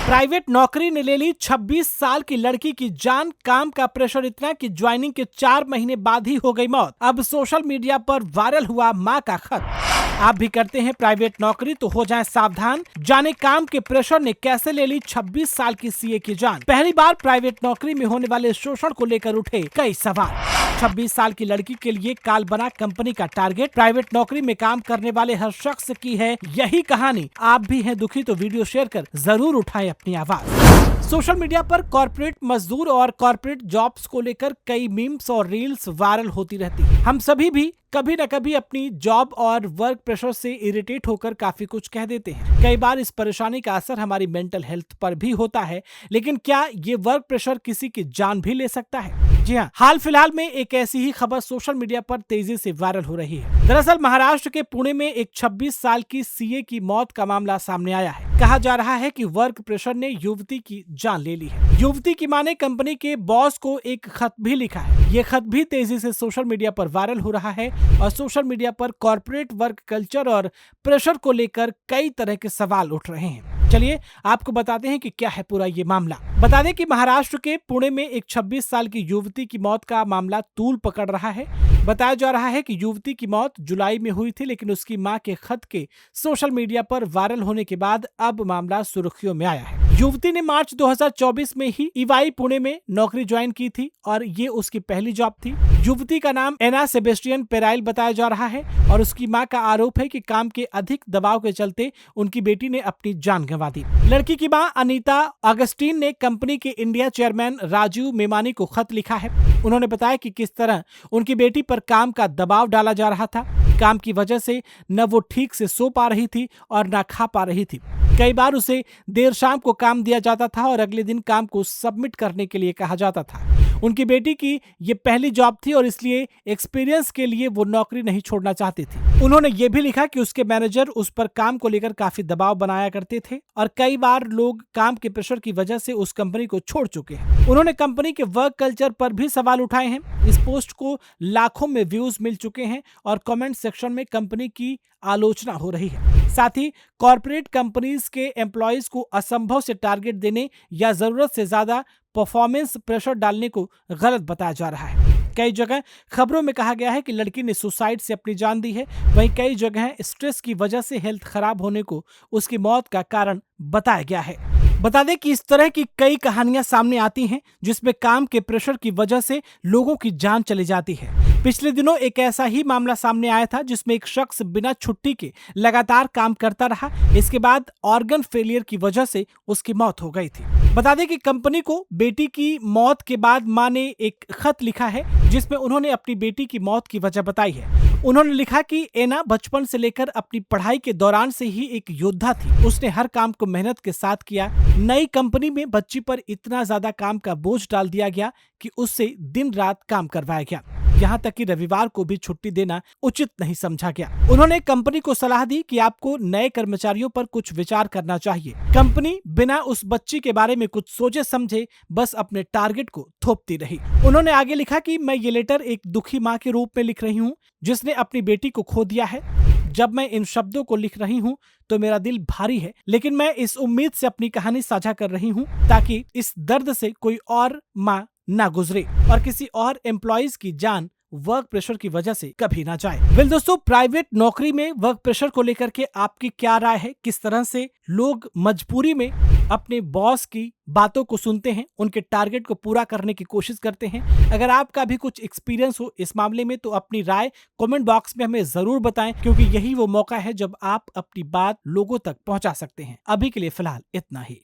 Private नौकरी ने ले ली 26 साल की लड़की की जान। काम का प्रेशर इतना कि ज्वाइनिंग के 4 महीने बाद ही हो गई मौत। अब सोशल मीडिया पर वायरल हुआ मां का खत। आप भी करते हैं प्राइवेट नौकरी तो हो जाएं सावधान। जाने काम के प्रेशर ने कैसे ले ली 26 साल की सीए की जान। पहली बार प्राइवेट नौकरी में होने वाले शोषण को लेकर उठे कई सवाल। 26 साल की लड़की के लिए काल बना कंपनी का टारगेट। प्राइवेट नौकरी में काम करने वाले हर शख्स की है यही कहानी। आप भी हैं दुखी तो वीडियो शेयर कर जरूर उठाएं अपनी आवाज। सोशल मीडिया पर कॉर्पोरेट मजदूर और कॉर्पोरेट जॉब्स को लेकर कई मीम्स और रील्स वायरल होती रहती है। हम सभी भी कभी न कभी अपनी जॉब और वर्क प्रेशर से इरिटेट होकर काफी कुछ कह देते हैं। कई बार इस परेशानी का असर हमारी मेंटल हेल्थ पर भी होता है। लेकिन क्या ये वर्क प्रेशर किसी की जान भी ले सकता है? जी हाँ, हाल फिलहाल में एक ऐसी ही खबर सोशल मीडिया पर तेजी से वायरल हो रही है। दरअसल महाराष्ट्र के पुणे में एक 26 साल की सीए की मौत का मामला सामने आया है। कहा जा रहा है कि वर्क प्रेशर ने युवती की जान ले ली है। युवती की मां ने कंपनी के बॉस को एक खत भी लिखा है। ये खत भी तेजी से सोशल मीडिया पर वायरल हो रहा है और सोशल मीडिया पर कॉर्पोरेट वर्क कल्चर और प्रेशर को लेकर कई तरह के सवाल उठ रहे हैं। चलिए आपको बताते हैं कि क्या है पूरा ये मामला। बता दें कि महाराष्ट्र के पुणे में एक 26 साल की युवती की मौत का मामला तूल पकड़ रहा है। बताया जा रहा है कि युवती की मौत जुलाई में हुई थी, लेकिन उसकी मां के खत के सोशल मीडिया पर वायरल होने के बाद अब मामला सुर्खियों में आया है। युवती ने मार्च 2024 में ही ईवाई पुणे में नौकरी ज्वाइन की थी और ये उसकी पहली जॉब थी। युवती का नाम एना सेबेस्टियन पेराइल बताया जा रहा है और उसकी मां का आरोप है कि काम के अधिक दबाव के चलते उनकी बेटी ने अपनी जान गंवा दी। लड़की की मां अनीता अगस्टीन ने कंपनी के इंडिया चेयरमैन राजीव मेमानी को खत लिखा है। उन्होंने बताया कि किस तरह उनकी बेटी पर काम का दबाव डाला जा रहा था। काम की वजह से न वो ठीक से सो पा रही थी और न खा पा रही थी। कई बार उसे देर शाम को काम दिया जाता था और अगले दिन काम को सबमिट करने के लिए कहा जाता था। उनकी बेटी की ये पहली जॉब थी और इसलिए एक्सपीरियंस के लिए वो नौकरी नहीं छोड़ना चाहती थी। उन्होंने ये भी लिखा कि उसके मैनेजर उस पर काम को लेकर काफी दबाव बनाया करते थे और कई बार लोग काम के प्रेशर की वजह से उस कंपनी को छोड़ चुके हैं। उन्होंने कंपनी के वर्क कल्चर पर भी सवाल उठाए हैं। इस पोस्ट को लाखों में व्यूज मिल चुके हैं और कमेंट सेक्शन में कंपनी की आलोचना हो रही है। साथ ही कॉर्पोरेट कंपनीज के एम्प्लॉयज को असंभव से टारगेट देने या जरूरत से ज्यादा परफॉर्मेंस प्रेशर डालने को गलत बताया जा रहा है। कई जगह खबरों में कहा गया है कि लड़की ने सुसाइड से अपनी जान दी है। वहीं कई जगह स्ट्रेस की वजह से हेल्थ खराब होने को उसकी मौत का कारण बताया गया है। बता दें कि इस तरह की कई कहानियां सामने आती हैं जिसमें काम के प्रेशर की वजह से लोगों की जान चली जाती है। पिछले दिनों एक ऐसा ही मामला सामने आया था जिसमें एक शख्स बिना छुट्टी के लगातार काम करता रहा। इसके बाद ऑर्गन फेलियर की वजह से उसकी मौत हो गई थी। बता दें कि कंपनी को बेटी की मौत के बाद मां ने एक खत लिखा है जिसमें उन्होंने अपनी बेटी की मौत की वजह बताई है। उन्होंने लिखा कि एना बचपन से लेकर अपनी पढ़ाई के दौरान से ही एक योद्धा थी। उसने हर काम को मेहनत के साथ किया। नई कंपनी में बच्ची पर इतना ज्यादा काम का बोझ डाल दिया गया कि उससे दिन रात काम करवाया गया। यहाँ तक कि रविवार को भी छुट्टी देना उचित नहीं समझा गया। उन्होंने कंपनी को सलाह दी कि आपको नए कर्मचारियों पर कुछ विचार करना चाहिए। कंपनी बिना उस बच्ची के बारे में कुछ सोचे समझे बस अपने टारगेट को थोपती रही। उन्होंने आगे लिखा कि मैं ये लेटर एक दुखी माँ के रूप में लिख रही हूँ जिसने अपनी बेटी को खो दिया है। जब मैं इन शब्दों को लिख रही हूँ तो मेरा दिल भारी है, लेकिन मैं इस उम्मीद से अपनी कहानी साझा कर रही हूँ ताकि इस दर्द से कोई और माँ ना गुजरे और किसी और एम्प्लॉइज की जान वर्क प्रेशर की वजह से कभी ना जाए। वेल दोस्तों, प्राइवेट नौकरी में वर्क प्रेशर को लेकर के आपकी क्या राय है? किस तरह से लोग मजबूरी में अपने बॉस की बातों को सुनते हैं, उनके टारगेट को पूरा करने की कोशिश करते हैं? अगर आपका भी कुछ एक्सपीरियंस हो इस मामले में तो अपनी राय कमेंट बॉक्स में हमें जरूर बताएं, क्योंकि यही वो मौका है जब आप अपनी बात लोगों तक पहुंचा सकते हैं। अभी के लिए फिलहाल इतना ही।